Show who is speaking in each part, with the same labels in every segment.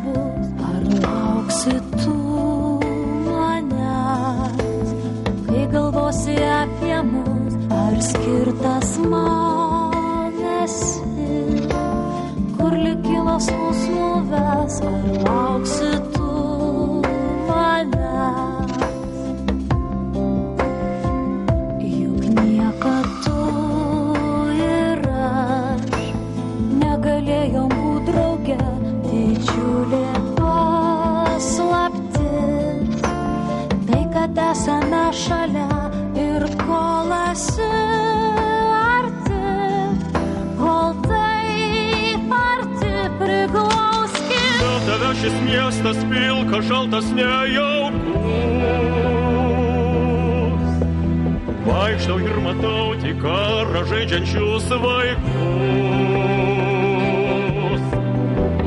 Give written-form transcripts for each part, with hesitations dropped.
Speaker 1: bus, ar lauksi tu manęs, kai galvosi apie mus, ar skirtas man esi, kur likimas mus nuves, ar lauksi tu manęs. Juk niekad tu ir aš negalėjom būt drauge, didžiulė paslaptis, tai kad esame šalia ir kol esi arti, kol taip arti priglauskit.
Speaker 2: Dėl tave šis miestas pilka, šaltas, nejaukus. Vaikštau ir matau tik karą žaidžiančius vaikus.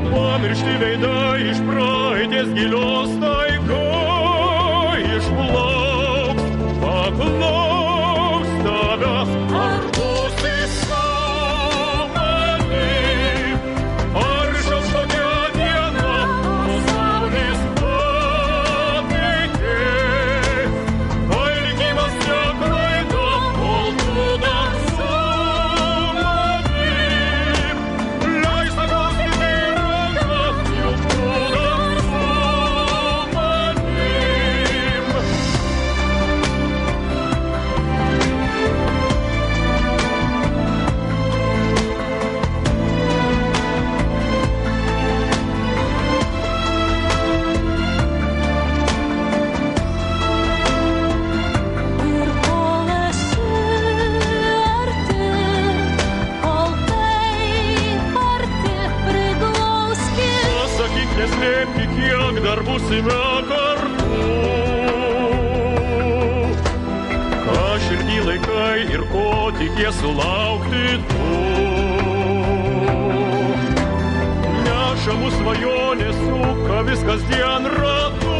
Speaker 2: Pamiršti veidai iš praeities gilios taigoj išplauks, paklauks tavęs, ar būsi su manim, ar išauš tokia diena, pasaulis patikės, kai likimas neklaido, kol tu dar su manim, leis paklausyti ranką, juk tu dar su manim. Ir kol esi arti, kol taip arti priglauskit. Pasakyk, neslėpk, kiek dar būsime kartu. Ką širdį laikai ir ko tikies sulaukti tu. Neša mus svajonės, suka vis kasdien ratu.